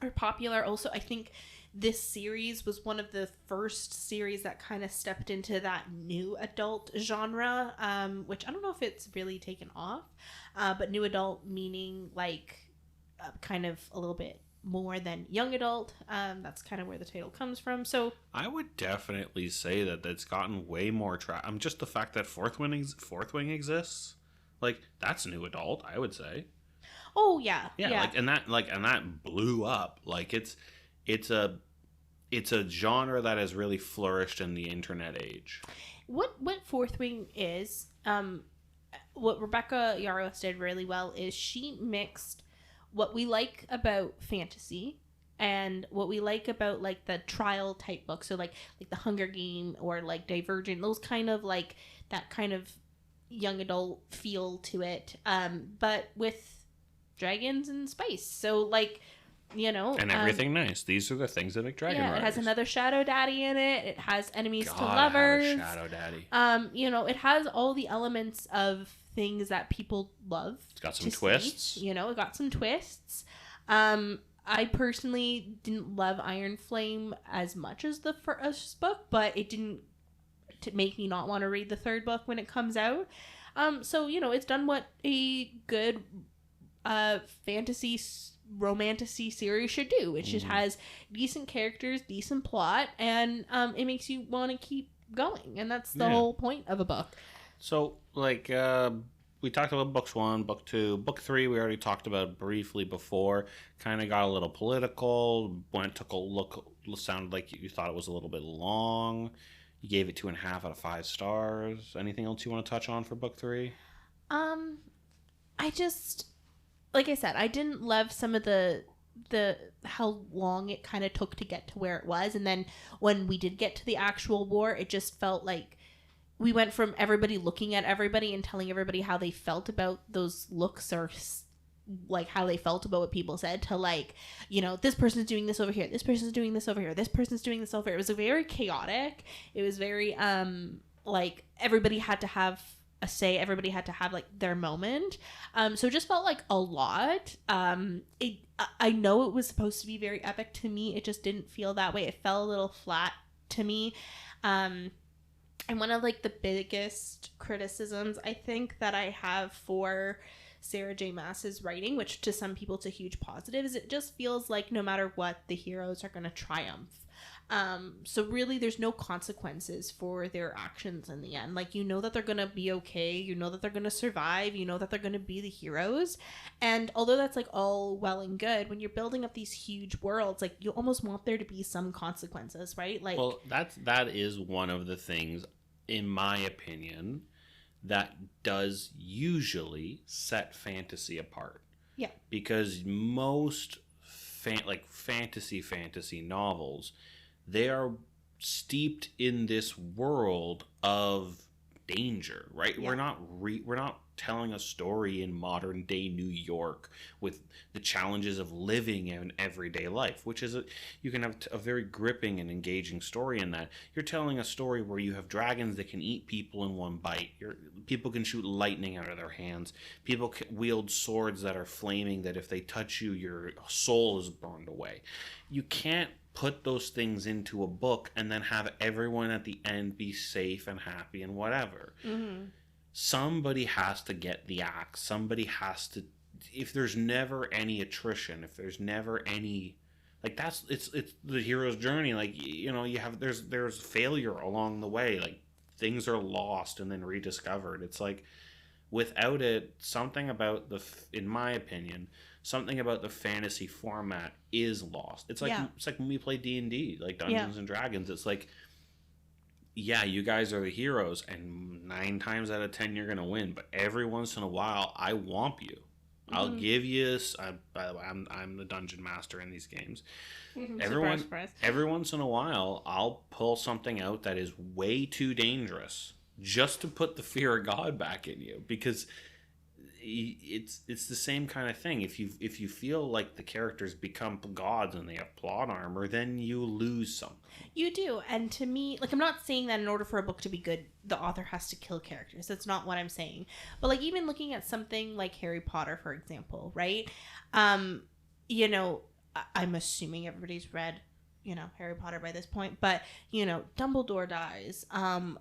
Speaker 1: are popular. Also, I think this series was one of the first series that kind of stepped into that new adult genre, which I don't know if it's really taken off, but new adult meaning like kind of a little bit more than young adult. That's kind of where the title comes from. So
Speaker 2: I would definitely say that it's gotten way more just the fact that Fourth Wing exists, like, that's new adult, I would say.
Speaker 1: Oh yeah.
Speaker 2: Like, and that blew up. Like, it's a genre that has really flourished in the internet age.
Speaker 1: What Fourth Wing is, what Rebecca Yarros did really well is she mixed what we like about fantasy and what we like about like the trial type books, so like the Hunger Game or like Divergent, those kind of like that kind of young adult feel to it, but with dragons and spice. So like, you know,
Speaker 2: and everything nice. These are the things that make Dragon Riders.
Speaker 1: It has another shadow daddy in it. It has enemies to lovers.
Speaker 2: Have a shadow daddy.
Speaker 1: You know, it has all the elements of things that people love.
Speaker 2: It's got some twists.
Speaker 1: See. You know, it got some twists. I personally didn't love Iron Flame as much as the first book, but it didn't make me not want to read the third book when it comes out. So, you know, it's done what a good fantasy romantasy series should do, which just has decent characters, decent plot, and it makes you want to keep going, and that's the whole point of a book.
Speaker 2: So, like, we talked about books 1, book 2, book 3 we already talked about briefly before. Kind of got a little political, took a look, sounded like you thought it was a little bit long. You gave it 2.5 out of 5 stars. Anything else you want to touch on for book 3?
Speaker 1: I just, like I said, I didn't love some of the how long it kind of took to get to where it was, and then when we did get to the actual war, it just felt like we went from everybody looking at everybody and telling everybody how they felt about those looks, or like how they felt about what people said, to like, you know, this person's doing this over here, this person's doing this over here, this person's doing this over here. It was very chaotic. It was very like everybody had to have a say, everybody had to have like their moment. So it just felt like a lot. I know it was supposed to be very epic. To me, it just didn't feel that way. It felt a little flat to me. And one of like the biggest criticisms I think that I have for Sarah J. Maas's writing, which to some people it's a huge positive, is it just feels like no matter what, the heroes are going to triumph. So really there's no consequences for their actions in the end. Like, you know that they're gonna be okay, you know that they're gonna survive, you know that they're gonna be the heroes. And although that's like all well and good, when you're building up these huge worlds, like, you almost want there to be some consequences, right? Like,
Speaker 2: well, that is one of the things, in my opinion, that does usually set fantasy apart.
Speaker 1: Yeah.
Speaker 2: Because most fantasy novels, they are steeped in this world of danger, right? Yeah. We're not telling a story in modern day New York with the challenges of living in everyday life, which is you can have a very gripping and engaging story in that. You're telling a story where you have dragons that can eat people in one bite. People can shoot lightning out of their hands. People can wield swords that are flaming, that if they touch you, your soul is burned away. You can't put those things into a book and then have everyone at the end be safe and happy and whatever. Mm-hmm. Somebody has to get the axe. Somebody has to. If there's never any attrition, if there's never any, like, it's the hero's journey. Like, you know, there's failure along the way. Like, things are lost and then rediscovered. It's like, without it, something about in my opinion, something about the fantasy format is lost. It's like when we play D&D, like Dungeons and Dragons. It's like, yeah, you guys are the heroes, and 9 times out of 10 you're gonna win. But every once in a while, I womp you. I'll give you. By the way, I'm the dungeon master in these games.
Speaker 1: Surprise.
Speaker 2: Every once in a while, I'll pull something out that is way too dangerous just to put the fear of God back in you, because it's the same kind of thing. If you feel like the characters become gods and they have plot armor, then you lose something.
Speaker 1: You do. And to me, like, I'm not saying that in order for a book to be good, the author has to kill characters. That's not what I'm saying. But, like, even looking at something like Harry Potter, for example, right? You know, I'm assuming everybody's read, you know, Harry Potter by this point, but, you know, Dumbledore dies,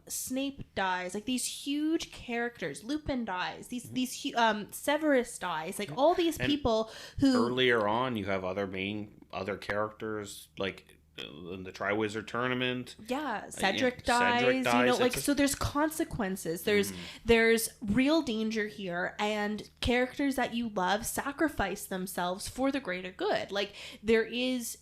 Speaker 1: Snape dies, like these huge characters, Lupin dies, these Severus dies, like all these people who
Speaker 2: earlier on you have other characters, like in the Triwizard Tournament.
Speaker 1: Yeah, Cedric dies, you know, like, so there's consequences. There's real danger here, and characters that you love sacrifice themselves for the greater good. Like, there is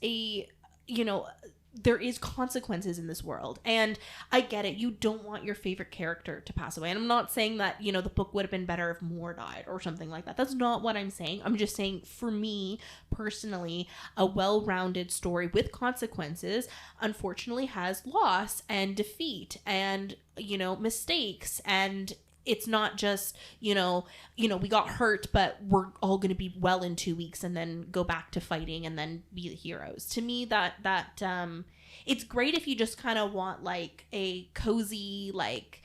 Speaker 1: there is consequences in this world, and I get it. You don't want your favorite character to pass away, and I'm not saying that, you know, the book would have been better if more died or something like that. That's not what I'm saying. I'm just saying, for me personally, a well-rounded story with consequences unfortunately has loss and defeat and, you know, mistakes, and it's not just, you know, we got hurt, but we're all going to be well in 2 weeks and then go back to fighting and then be the heroes. To me, that it's great if you just kind of want, like, a cozy, like,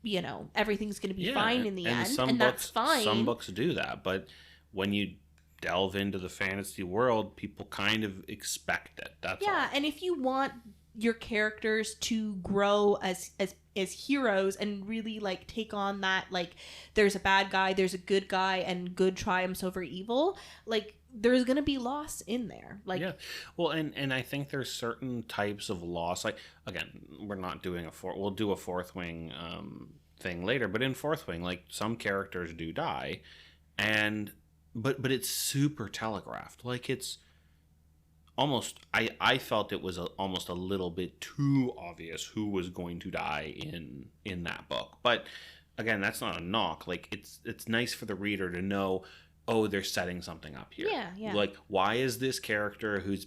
Speaker 1: you know, everything's going to be fine in the end, and that's fine.
Speaker 2: Some books do that, but when you delve into the fantasy world, people kind of expect it. That's all.
Speaker 1: And if you want your characters to grow as heroes and really, like, take on that, like, there's a bad guy, there's a good guy, and good triumphs over evil, like, there's gonna be loss in there. Like,
Speaker 2: yeah, well, and I think there's certain types of loss. Like, again, we're not doing we'll do a Fourth Wing thing later, but in Fourth Wing, like, some characters do die, and but it's super telegraphed. Like, it's almost, I felt it was almost a little bit too obvious who was going to die in that book. But again, that's not a knock. Like, it's nice for the reader to know, oh, they're setting something up here.
Speaker 1: Yeah.
Speaker 2: Like, why is this character they've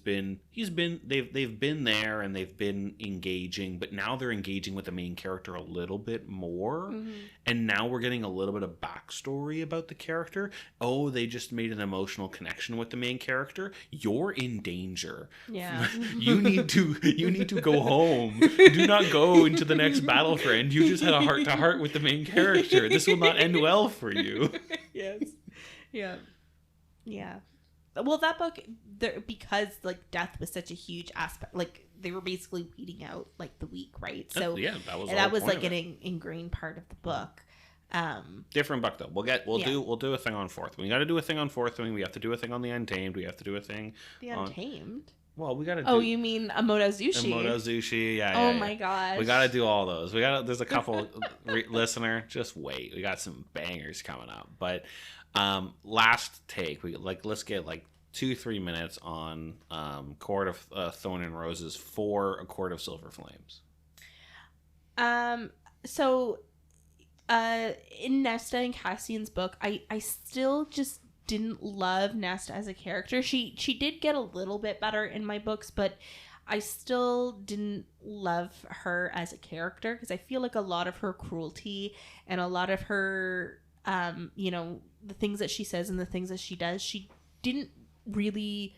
Speaker 2: been there and they've been engaging, but now they're engaging with the main character a little bit more. Mm-hmm. And now we're getting a little bit of backstory about the character. Oh, they just made an emotional connection with the main character. You're in danger.
Speaker 1: Yeah.
Speaker 2: you need to go home. Do not go into the next battle, friend. You just had a heart-to-heart with the main character. This will not end well for you.
Speaker 1: Yes. Yeah. Well, that book, because, like, death was such a huge aspect, like, they were basically weeding out, like, the weak, right? So that was like an ingrained part of the book.
Speaker 2: Different book though. We'll do a thing on Fourth Wing. We got to do a thing on Fourth Wing. We have to do a thing on the Untamed. We have to do a thing.
Speaker 1: The Untamed.
Speaker 2: Well, we got to.
Speaker 1: Oh, you mean Amodazushi?
Speaker 2: Amodazushi, yeah.
Speaker 1: Oh my gosh.
Speaker 2: We got to do all those. There's a couple. Listener, just wait. We got some bangers coming up, but. Last take. Let's get 2-3 minutes on Court of Thorn and Roses for A Court of Silver Flames.
Speaker 1: So, in Nesta and Cassian's book, I still just didn't love Nesta as a character. She did get a little bit better in my books, but I still didn't love her as a character, because I feel like a lot of her cruelty and a lot of her the things that she says and the things that she does, she didn't really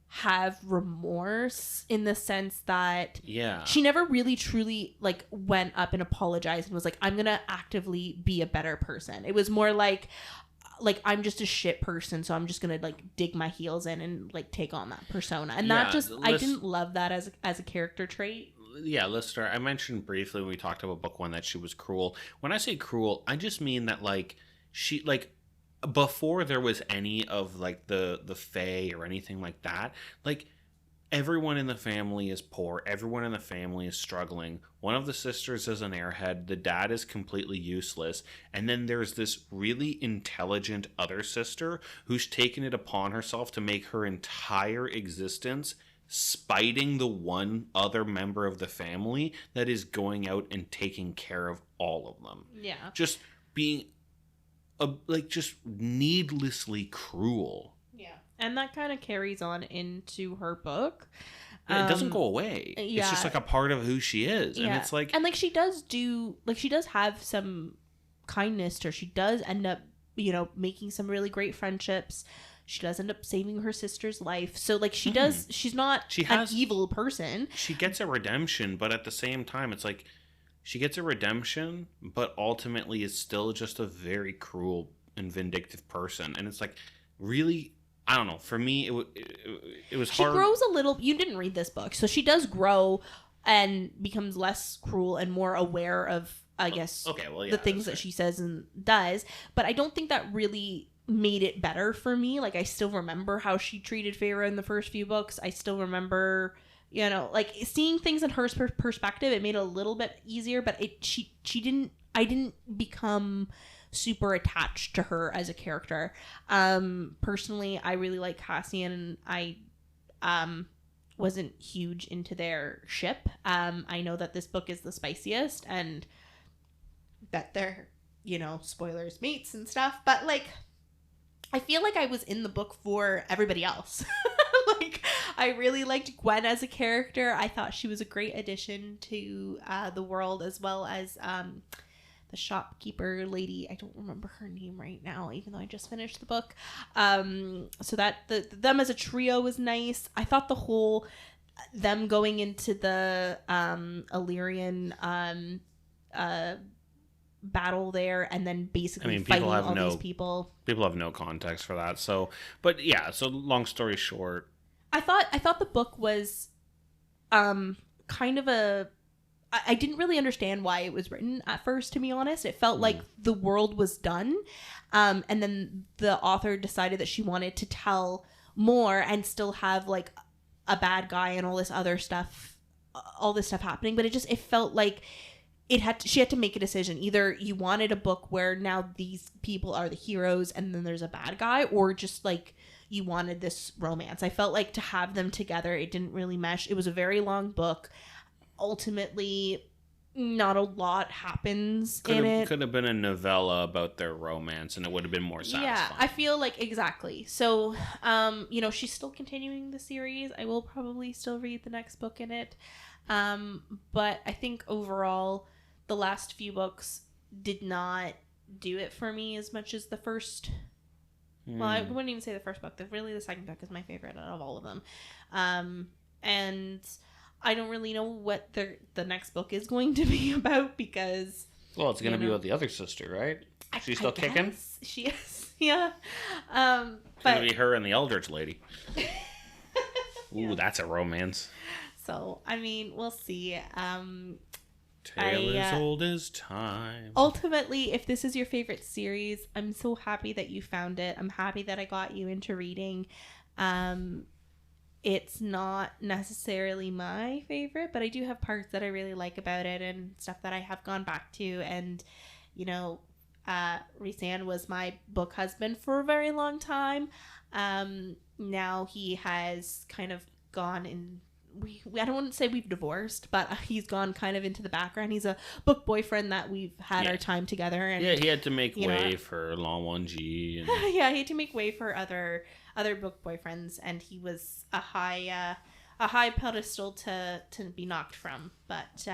Speaker 1: have remorse, in the sense that she never really truly, like, went up and apologized and was like, I'm gonna actively be a better person. It was more like I'm just a shit person, so I'm just gonna, like, dig my heels in and, like, take on that persona. And that just, I didn't love that as a character trait.
Speaker 2: Yeah, Lister, I mentioned briefly when we talked about book one that she was cruel. When I say cruel, I just mean that, like, she, like, before there was any of, like, the Fae or anything like that, like, everyone in the family is poor. Everyone in the family is struggling. One of the sisters is an airhead. The dad is completely useless. And then there's this really intelligent other sister who's taken it upon herself to make her entire existence spiting the one other member of the family that is going out and taking care of all of them.
Speaker 1: Yeah.
Speaker 2: Just being like just needlessly cruel.
Speaker 1: Yeah. And that kind of carries on into her book.
Speaker 2: It doesn't go away.
Speaker 1: Yeah.
Speaker 2: It's just like a part of who she is.
Speaker 1: Yeah.
Speaker 2: And it's like...
Speaker 1: And like she does have some kindness to her. She does end up, you know, making some really great friendships. She does end up saving her sister's life. So like she does, she's not an evil person.
Speaker 2: She gets a redemption, but at the same time, it's like she gets a redemption, but ultimately is still just a very cruel and vindictive person. And it's like, really... I don't know. For me, it was hard.
Speaker 1: She grows a little. You didn't read this book, so she does grow and becomes less cruel and more aware of, I guess, the things that she says and does. But I don't think that really made it better for me. Like, I still remember how she treated Feyre in the first few books. I still remember, you know, like seeing things in her perspective. It made it a little bit easier, but I didn't become super attached to her as a character. Personally, I really like Cassian, and I wasn't huge into their ship. I know that this book is the spiciest and that they're, you know, spoilers, mates and stuff, but like I feel like I was in the book for everybody else. Like, I really liked Gwen as a character. I thought she was a great addition to the world, as well as the shopkeeper lady. I don't remember her name right now, even though I just finished the book. So that them as a trio was nice. I thought the whole them going into the Illyrian battle there and then basically fighting all these people.
Speaker 2: People have no context for that. So, but yeah. So long story short,
Speaker 1: I thought the book was kind of a... I didn't really understand why it was written at first, to be honest. It felt like the world was done. And then the author decided that she wanted to tell more and still have like a bad guy and all this stuff happening. But it felt like she had to make a decision. Either you wanted a book where now these people are the heroes and then there's a bad guy, or just like you wanted this romance. I felt like to have them together, it didn't really mesh. It was a very long book. Ultimately, not a lot happens in it.
Speaker 2: Could have been a novella about their romance, and it would have been more satisfying.
Speaker 1: Yeah, I feel like exactly. So, you know, she's still continuing the series. I will probably still read the next book in it. But I think overall, the last few books did not do it for me as much as the first. Well, I wouldn't even say the first book. Really, the second book is my favorite out of all of them. And I don't really know what the next book is going to be about, because...
Speaker 2: Well, it's going to be about the other sister, right? She's still kicking?
Speaker 1: She is, yeah.
Speaker 2: It's going to be her and the Eldritch Lady.
Speaker 1: Yeah.
Speaker 2: Ooh, that's a romance.
Speaker 1: So, I mean, we'll see.
Speaker 2: Tale as old as time.
Speaker 1: Ultimately, if this is your favorite series, I'm so happy that you found it. I'm happy that I got you into reading. It's not necessarily my favorite, but I do have parts that I really like about it and stuff that I have gone back to. And, you know, Rhysand was my book husband for a very long time. Now he has kind of gone in... I don't want to say we've divorced, but he's gone kind of into the background. He's a book boyfriend that we've had our time together. And,
Speaker 2: he had to make way for Long 1G. And...
Speaker 1: yeah, he had to make way for other book boyfriends, and he was a high pedestal to be knocked from. But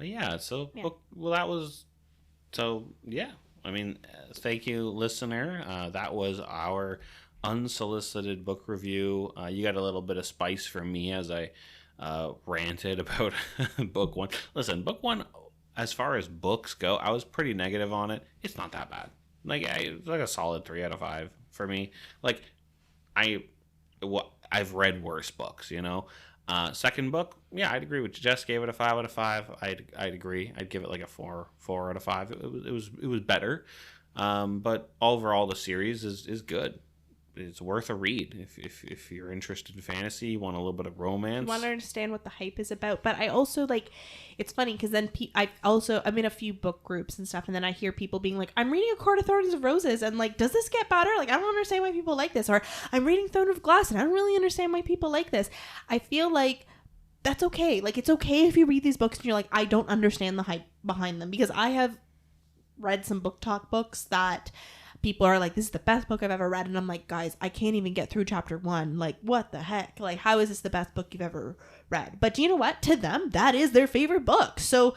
Speaker 2: yeah, so yeah. That was... So, yeah. I mean, thank you, listener. That was our unsolicited book review. You got a little bit of spice from me as I ranted about book one. Listen, book one, as far as books go, I was pretty negative on it. It's not that bad. Like, it's like a solid 3 out of 5 for me. Like, I've read worse books, you know. Second book, yeah, I'd agree with you. Jess gave it a 5 out of 5. I'd agree. I'd give it like a 4 out of 5. It was better. But overall, the series is good. It's worth a read if you're interested in fantasy. You want a little bit of romance.
Speaker 1: You want to understand what the hype is about. But I also like, it's funny because then I'm in a few book groups and stuff, and then I hear people being like, I'm reading A Court of Thorns and Roses, and like, does this get better? Like, I don't understand why people like this. Or I'm reading Throne of Glass, and I don't really understand why people like this. I feel like that's okay. Like, it's okay if you read these books and you're like, I don't understand the hype behind them, because I have read some BookTok books that people are like, this is the best book I've ever read. And I'm like, guys, I can't even get through chapter 1. Like, what the heck? Like, how is this the best book you've ever read? But you know what? To them, that is their favorite book. So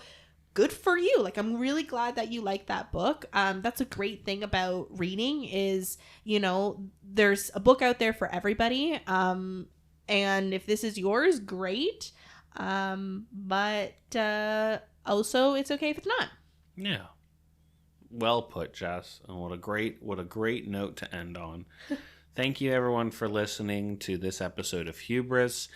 Speaker 1: good for you. Like, I'm really glad that you like that book. That's a great thing about reading is, you know, there's a book out there for everybody. And if this is yours, great. But also it's okay if it's not.
Speaker 2: Yeah. Well put, Jess. And what a great note to end on. Thank you everyone for listening to this episode of Hubris.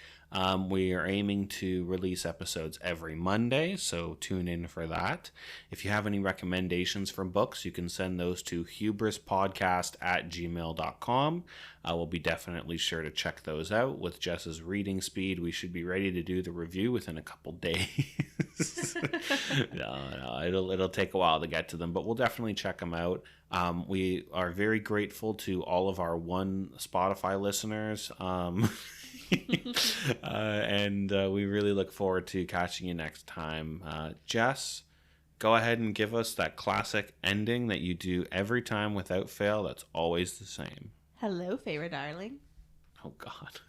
Speaker 2: We are aiming to release episodes every Monday, so tune in for that. If you have any recommendations for books, you can send those to hubrispodcast@gmail.com. We'll be definitely sure to check those out. With Jess's reading speed, we should be ready to do the review within a couple days. No, it'll take a while to get to them, but we'll definitely check them out. We are very grateful to all of our one Spotify listeners. And we really look forward to catching you next time. Jess, go ahead and give us that classic ending that you do every time without fail. That's always the same.
Speaker 1: Hello, favorite darling.
Speaker 2: Oh, God.